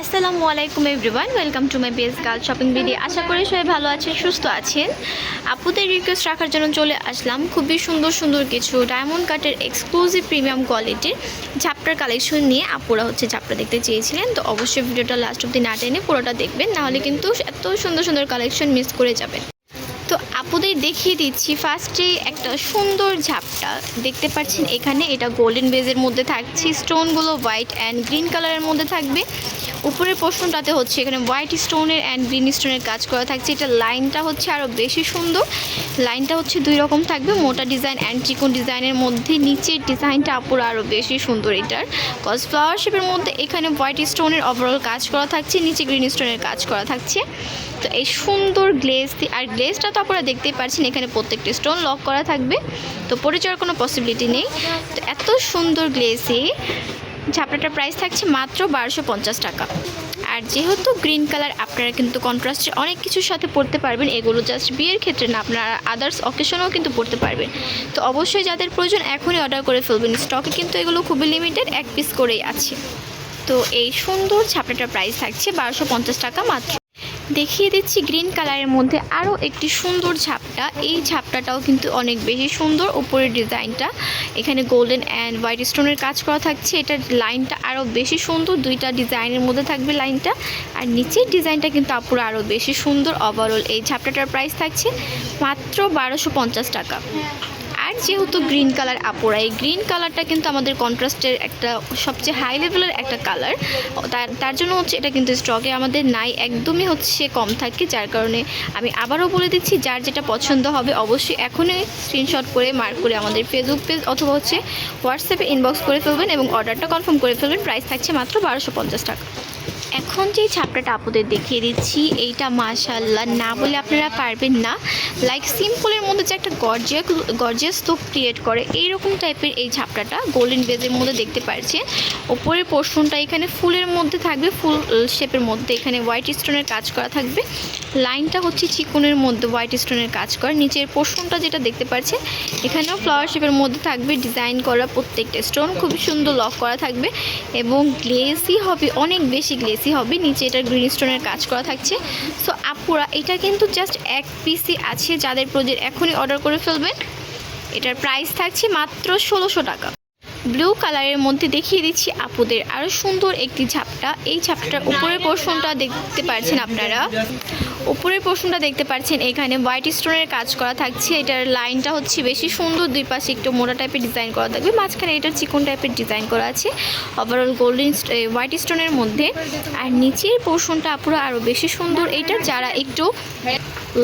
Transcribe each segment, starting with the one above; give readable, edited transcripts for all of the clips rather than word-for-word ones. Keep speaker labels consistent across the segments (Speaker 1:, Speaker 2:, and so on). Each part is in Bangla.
Speaker 1: আসসালামু আলাইকুম everyone, welcome to my best girl shopping video. আশা করি সবাই ভালো আছেন, সুস্থ আছেন। আপুদের রিকোয়েস্ট রাখার জন্য চলে আসলাম খুবই সুন্দর সুন্দর কিছু ডায়মন্ড কাটের এক্সক্লুসিভ প্রিমিয়াম কোয়ালিটির ঝাপটার কালেকশন নিয়ে। আপুরা ঝাপটা দেখতে চেয়েছিলেন, তো অবশ্যই ভিডিওটা লাস্ট অব্দি না টেনে পুরোটা দেখবেন, নাহলে কিন্তু এত সুন্দর সুন্দর কালেকশন মিস করে যাবেন। তো আপুদের দেখিয়ে দিচ্ছি ফার্স্টে একটা সুন্দর ঝাপটা দেখতে পাচ্ছেন এখানে। এটা গোল্ডেন বেজের মধ্যে থাকছে, স্টোনগুলো হোয়াইট অ্যান্ড গ্রিন কালারের মধ্যে থাকবে। উপরের পোর্শনটাতে এখানে হোয়াইট স্টোনের অ্যান্ড গ্রিন স্টোনের কাজ করা থাকছে। এটা লাইনটা আরও বেশি সুন্দর। লাইনটা দুই রকম থাকবে, মোটা ডিজাইন অ্যান্ড চিকন ডিজাইনের মধ্যে। নিচের ডিজাইনটা আপুরা আরও বেশি সুন্দর এটার, কজ ফ্লাওয়ার শেপের মধ্যে এখানে হোয়াইট স্টোনের ওভারঅল কাজ করা থাকছে, নিচে গ্রিন স্টোনের কাজ করা থাকছে। তো এই সুন্দর গ্লেজ, আর গ্লেজটা তো আপনারা দেখতেই পাচ্ছেন এখানে প্রত্যেকটা স্টোন লক করা থাকবে, তো পড়ে যাওয়ার কোনো পসিবিলিটি নেই। তো এত সুন্দর গ্লেজে ঝাপটাটার প্রাইস থাকছে মাত্র 1250 টাকা। আর যেহেতু গ্রিন কালার, আপনারা কিন্তু কন্ট্রাস্টে অনেক কিছুর সাথে পরতে পারবেন। এগুলো জাস্ট বিয়ের ক্ষেত্রে না, আপনারা আদার্স অকেশনেও কিন্তু পরতে পারবেন। তো অবশ্যই যাদের প্রয়োজন এখনই অর্ডার করে ফেলবেন। স্টকে কিন্তু এগুলো খুবই লিমিটেড, এক পিস করেই আছে। তো এই সুন্দর ঝাপটাটার প্রাইস থাকছে 1250 টাকা মাত্র। দেখিয়ে দিচ্ছি গ্রিন কালারের মধ্যে আরও একটি সুন্দর ঝাপটা। এই ঝাপটাটাও কিন্তু অনেক বেশি সুন্দর। উপরের ডিজাইনটা এখানে গোল্ডেন অ্যান্ড হোয়াইট স্টোনের কাজ করা থাকছে। এটার লাইনটা আরও বেশি সুন্দর, দুইটা ডিজাইনের মধ্যে থাকবে লাইনটা। আর নিচের ডিজাইনটা কিন্তু আপুরা আরও বেশি সুন্দর। ওভারঅল এই ঝাপটাটার প্রাইস থাকছে মাত্র 1250 টাকা। আর যেহেতু গ্রিন কালার, আপুরা এই গ্রিন কালারটা কিন্তু আমাদের কন্ট্রাস্টের একটা সবচেয়ে হাই লেভেলের একটা কালার। তার জন্য এটা কিন্তু স্টকে আমাদের নাই, একদমই কম থাকে। যার কারণে আমি আবারও বলে দিচ্ছি, যার যেটা পছন্দ হবে অবশ্যই এখনই স্ক্রিনশট করে মার্ক করে আমাদের ফেসবুক পেজ অথবা হোয়াটসঅ্যাপে ইনবক্স করে ফেলবেন এবং অর্ডারটা কনফার্ম করে ফেলবেন। প্রাইস থাকছে মাত্র 1250 টাকা। এখন যে ছাপটাটা আপুদের দেখিয়ে দিচ্ছি, এইটা মাশাআল্লাহ না বলে আপনারা পারবেন না। লাইক সিম্পলের মধ্যে যে একটা গর্জিয়াস লুক ক্রিয়েট করে, এইরকম টাইপের এই ছাপটাটা গোল্ডেন বেজের মধ্যে দেখতে পাচ্ছেন। ওপরের পোর্শনটা এখানে ফুলের মধ্যে থাকবে, ফুল শেপের মধ্যে এখানে হোয়াইট স্টোনের কাজ করা থাকবে। লাইনটা চিকনের মধ্যে হোয়াইট স্টোনের কাজ করা। নিচের পোর্শনটা যেটা দেখতে পাচ্ছেন এখানেও ফ্লাওয়ার শেপের মধ্যে থাকবে, ডিজাইন করা প্রত্যেকটা স্টোন খুবই সুন্দর লক করা থাকবে এবং গ্লেসি হবে, অনেক বেশি গ্লেসি হবে। নিচে এটা গ্রিন স্টোনের কাজ করা থাকছে। সো আপুরা এটা কিন্তু জাস্ট এক পিসই আছে, যাদের প্রয়োজন এখনই অর্ডার করে ফেলবেন। এটার প্রাইস থাকছে মাত্র 1600 টাকা। ব্লু কালারের মধ্যে দেখিয়ে দিচ্ছি আপুদের আরও সুন্দর একটি ঝাপটা। এই ঝাপটার উপরের পোর্শনটা দেখতে পাচ্ছেন আপনারা, উপরের পোর্শনটা দেখতে পাচ্ছেন এখানে হোয়াইট স্টোনের কাজ করা থাকছে। এটার লাইনটা বেশি সুন্দর, দুই পাশে একটু মোটা টাইপের ডিজাইন করা থাকবে, মাঝখানে এটা চিকন টাইপের ডিজাইন করা আছে ওভারঅল গোল্ডেন হোয়াইট স্টোনের মধ্যে। আর নিচের পোর্শনটা আপুরা আরও বেশি সুন্দর। এটা যারা একটু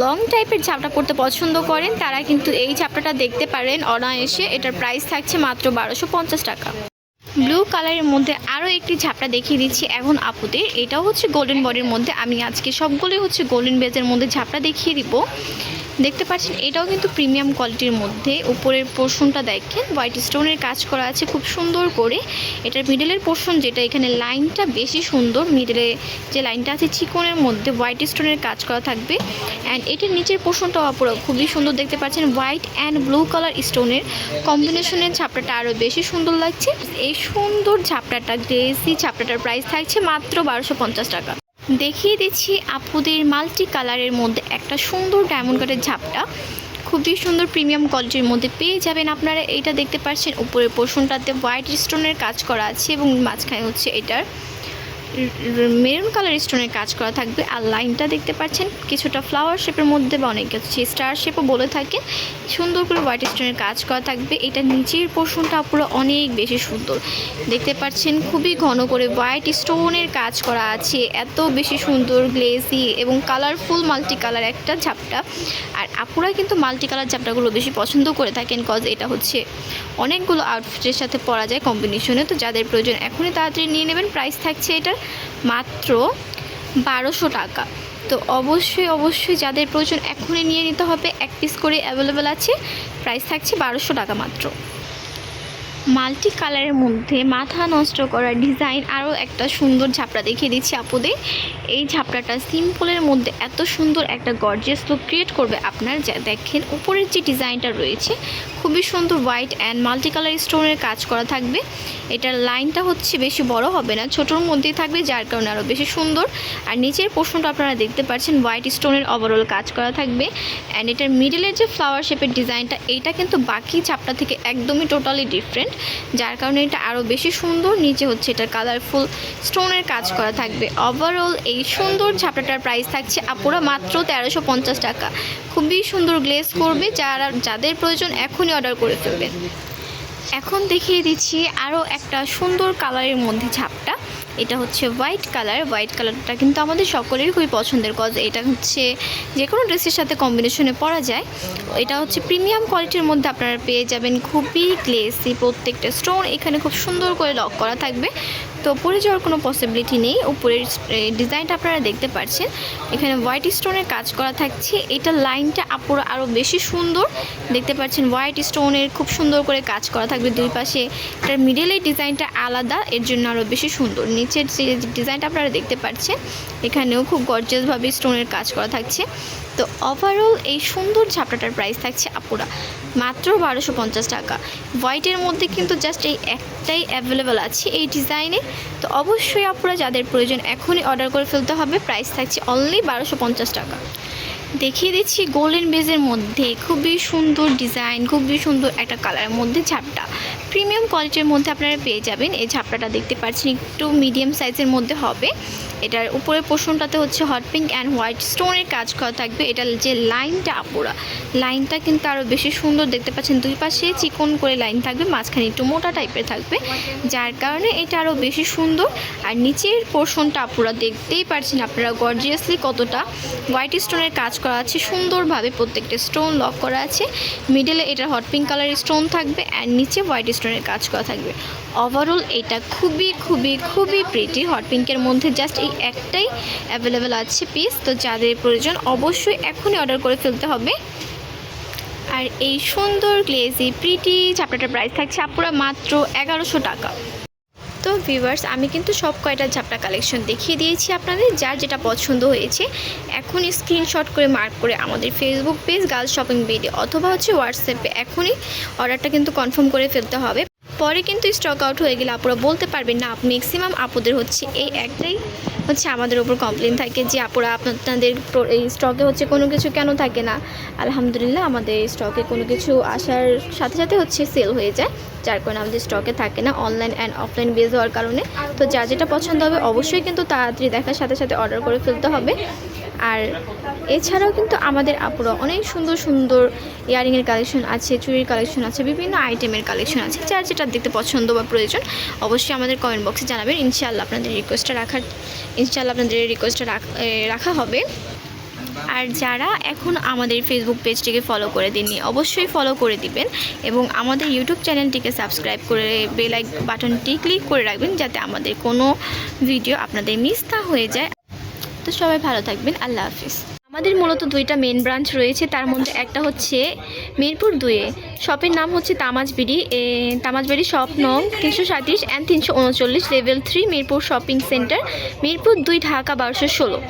Speaker 1: লং টাইপের ঝাপটা পরতে পছন্দ করেন তারা কিন্তু এই ঝাপটাটা দেখতে পারেন অনায়াসে। এটার প্রাইস থাকছে মাত্র 1250 টাকা। ব্লু কালারের মধ্যে আরও একটি ঝাপটা দেখিয়ে দিচ্ছি এখন আপুদের। এটাও গোল্ডেন বডির মধ্যে। আমি আজকে সবগুলোই গোল্ডেন বেজের মধ্যে ঝাপটা দেখিয়ে দিব। দেখতে পাচ্ছেন এটাও কিন্তু প্রিমিয়াম কোয়ালিটির মধ্যে। উপরের পোর্শনটা দেখেন হোয়াইট স্টোনের কাজ করা আছে খুব সুন্দর করে। এটার মিডলের পোর্শন যেটা, এখানে লাইনটা বেশি সুন্দর। মিডলে যে লাইনটা আছে চিকনের মধ্যে হোয়াইট স্টোনের কাজ করা থাকবে। অ্যান্ড এটার নিচের পোর্শনটাও পুরো খুবই সুন্দর দেখতে পাচ্ছেন, হোয়াইট অ্যান্ড ব্লু কালার স্টোনের কম্বিনেশনের ঝাপটাটা আরও বেশি সুন্দর লাগছে। এই সুন্দর ঝাপটাটা গ্লেসি ঝাপটাটার প্রাইস থাকছে মাত্র 1250 টাকা। দেখিয়ে দিচ্ছি আপুদের মাল্টি কালারের মধ্যে একটা সুন্দর ডায়মন্ড কাটের ঝাপটা, খুবই সুন্দর প্রিমিয়াম কোয়ালিটির মধ্যে পেয়ে যাবেন আপনারা। এইটা দেখতে পাচ্ছেন উপরের পোর্শনটাতে হোয়াইট স্টোনের কাজ করা আছে এবং মাঝখানে এটার মেরুন কালার স্টোনের কাজ করা থাকবে। আর লাইনটা দেখতে পাচ্ছেন কিছুটা ফ্লাওয়ার শেপের মধ্যে বা অনেক স্টার শেপও বলে থাকে, সুন্দর করে হোয়াইট স্টোনের কাজ করা থাকবে। এটা নিচের পোর্শনটা পুরো অনেক বেশি সুন্দর দেখতে পাচ্ছেন, খুবই ঘন করে হোয়াইট স্টোনের কাজ করা আছে। এত বেশি সুন্দর গ্লেসি এবং কালারফুল মাল্টি কালার একটা ঝাপটা। আর আপুরা কিন্তু মাল্টি কালার ঝাপটাগুলো বেশি পছন্দ করে থাকেন, কজ এটা অনেকগুলো আউটফিটের সাথে পরা যায় কম্বিনেশনে। তো যাদের প্রয়োজন এখনই তাড়াতাড়ি নিয়ে নেবেন। প্রাইস থাকছে এটার মাত্র 1200 টাকা। তো অবশ্যই যাদের প্রয়োজন এখনই নিয়ে নিতে হবে, এক পিস করে অ্যাভেলেবেল আছে। প্রাইস থাকছে 1200 টাকা মাত্র। মাল্টি কালারের মধ্যে মাথা নষ্ট করা ডিজাইন আরও একটা সুন্দর ঝাপড়া দেখিয়ে দিচ্ছি আপুদের। এই ঝাপড়াটা সিম্পলের মধ্যে এত সুন্দর একটা গর্জিয়াস লুক ক্রিয়েট করবে আপনার। যা দেখেন উপরের যে ডিজাইনটা রয়েছে খুবই সুন্দর হোয়াইট অ্যান্ড মাল্টি কালার স্টোনের কাজ করা থাকবে। এটার লাইনটা হচ্ছে বেশি বড় হবে না, ছোটোর মধ্যেই থাকবে, যার কারণে আরও বেশি সুন্দর। আর নিচের পোর্শনটা আপনারা দেখতে পাচ্ছেন হোয়াইট স্টোনের ওভারঅল কাজ করা থাকবে। অ্যান্ড এটার মিডলের যে ফ্লাওয়ার শেপের ডিজাইনটা এইটা কিন্তু বাকি ঝাপটা থেকে একদমই টোটালি ডিফারেন্ট, যার কারণে এটা আরও বেশি সুন্দর। নিচে হচ্ছে এটার কালারফুল স্টোনের কাজ করা থাকবে। ওভারঅল এই সুন্দর ঝাপটাটার প্রাইস থাকছে আপুরা মাত্র 1350 টাকা। খুবই সুন্দর গ্লেজ করবে, যাদের প্রয়োজন এখনই অর্ডার করে ফেলবেন। এখন দেখিয়ে দিচ্ছি আরও একটা সুন্দর কালারের মধ্যে ঝাপটা। এটা হচ্ছে হোয়াইট কালার। হোয়াইট কালারটা কিন্তু আমাদের সকলেরই খুবই পছন্দের, কজ এটা হচ্ছে যে কোনো ড্রেসের সাথে কম্বিনেশনে পরা যায়। এটা হচ্ছে প্রিমিয়াম কোয়ালিটির মধ্যে আপনারা পেয়ে যাবেন, খুবই গ্লেসি। প্রত্যেকটা স্টোন এখানে খুব সুন্দর করে লক করা থাকবে, তো পরে যাওয়ার কোনো পসিবিলিটি নেই। উপরের ডিজাইনটা আপনারা দেখতে পাচ্ছেন, এখানে হোয়াইট স্টোনের কাজ করা থাকছে। এটা লাইনটা আপুরা আরও বেশি সুন্দর দেখতে পাচ্ছেন, হোয়াইট স্টোনের খুব সুন্দর করে কাজ করা থাকবে দুই পাশে। এটার মিডলের ডিজাইনটা আলাদা, এর জন্য আরও বেশি সুন্দর। নিচের যে ডিজাইনটা আপনারা দেখতে পাচ্ছেন এখানেও খুব গর্জিয়াসভাবে স্টোনের কাজ করা থাকছে। তো ওভারঅল এই সুন্দর ঝাপটাটার প্রাইস থাকছে আপুরা মাত্র 1250 টাকা। হোয়াইটের মধ্যে কিন্তু জাস্ট এই একটাই অ্যাভেলেবেল আছে এই ডিজাইনে, তো অবশ্যই আপুরা যাদের প্রয়োজন এখনই অর্ডার করে ফেলতে হবে। প্রাইস থাকছে অনলি 1250 টাকা। দেখিয়ে দিচ্ছি গোল্ডেন বেজের মধ্যে খুবই সুন্দর ডিজাইন, খুবই সুন্দর একটা কালারের মধ্যে ঝাপটা। প্রিমিয়াম কোয়ালিটির মধ্যে আপনারা পেয়ে যাবেন। এই ঝাপটাটা দেখতে পাচ্ছেন একটু মিডিয়াম সাইজের মধ্যে হবে। এটার উপরের পোর্শনটাতে হচ্ছে হট পিঙ্ক অ্যান্ড হোয়াইট স্টোনের কাজ করা থাকবে। এটার যে লাইনটা আপুরা, লাইনটা কিন্তু আরও বেশি সুন্দর দেখতে পাচ্ছেন। দুই পাশে চিকন করে লাইন থাকবে, মাঝখানে একটু মোটা টাইপের থাকবে, যার কারণে এটা আরও বেশি সুন্দর। আর নিচের পোর্শনটা আপুরা দেখতেই পাচ্ছেন আপনারা গর্জিয়াসলি কতটা হোয়াইট স্টোনের কাজ করা আছে সুন্দরভাবে। প্রত্যেকটা স্টোন লক করা আছে। মিডলে এটা হট পিঙ্ক কালারের স্টোন থাকবে অ্যান্ড নিচে হোয়াইট স্টোনের কাজ করা থাকবে। ওভারঅল এটা খুবই খুবই খুবই প্রিটি। হট পিঙ্কের মধ্যে জাস্ট এই একটাই অ্যাভেলেবেল আছে পিস, তো যাদের প্রয়োজন অবশ্যই এখনই অর্ডার করে ফেলতে হবে। আর এই সুন্দর গ্লেজি প্রিটি ঝাপটাটার প্রাইস থাকছে আপুরা মাত্র 1100 টাকা। তো ভিউয়ার্স, আমি কিন্তু সব কয়টা ঝাপটা কালেকশন দেখিয়ে দিয়েছি আপনাদের। যার যেটা পছন্দ হয়েছে এখনই স্ক্রিনশট করে মার্ক করে আমাদের Facebook page girls shopping BD অথবা হচ্ছে হোয়াটসঅ্যাপে এখনই অর্ডারটা কিন্তু কনফার্ম করে ফেলতে হবে। পরে কিন্তু স্টক আউট হয়ে গেলে আপুরা বলতে পারবেন না। ম্যাক্সিমাম আপুদের হচ্ছে এই একটাই হচ্ছে আমাদের ওপর কমপ্লেন থাকে যে আপুরা আপনাদের এই স্টকে হচ্ছে কোনো কিছু কেন থাকে না। আলহামদুলিল্লাহ আমাদের স্টকে কোনো কিছু আসার সাথে সাথে হচ্ছে সেল হয়ে যায়, যার কারণে আমাদের স্টকে থাকে না, অনলাইন অ্যান্ড অফলাইন বেস হওয়ার কারণে। তো যা যেটা পছন্দ হবে অবশ্যই কিন্তু তাড়াতাড়ি দেখার সাথে সাথে অর্ডার করে ফেলতে হবে। আর এছাড়াও কিন্তু আমাদের আপুরা অনেক সুন্দর সুন্দর ইয়ারিংয়ের কালেকশন আছে, চুড়ির কালেকশন আছে, বিভিন্ন আইটেমের কালেকশন আছে। যার যেটা দেখতে পছন্দ বা প্রয়োজন অবশ্যই আমাদের কমেন্ট বক্সে জানাবেন। ইনশাআল্লাহ আপনাদের রিকোয়েস্টটা রাখা হবে। আর যারা এখন আমাদের ফেসবুক পেজটিকে ফলো করে দিননি অবশ্যই ফলো করে দিবেন এবং আমাদের ইউটিউব চ্যানেলটিকে সাবস্ক্রাইব করে বেল আইকন বাটনটি ক্লিক করে রাখবেন, যাতে আমাদের কোনো ভিডিও আপনাদের মিস না হয়ে যায়। তো সবাই ভালো থাকবেন, আল্লাহ হাফিজ। আমাদের মূলত দুইটা মেন ব্রাঞ্চ রয়েছে, তার মধ্যে একটা হচ্ছে মিরপুর 2-এ, শপের নাম হচ্ছে তামাজবেরি শপ নং 337 and 339, level 3, Mirpur shopping centre, Mirpur 2, Dhaka 1216।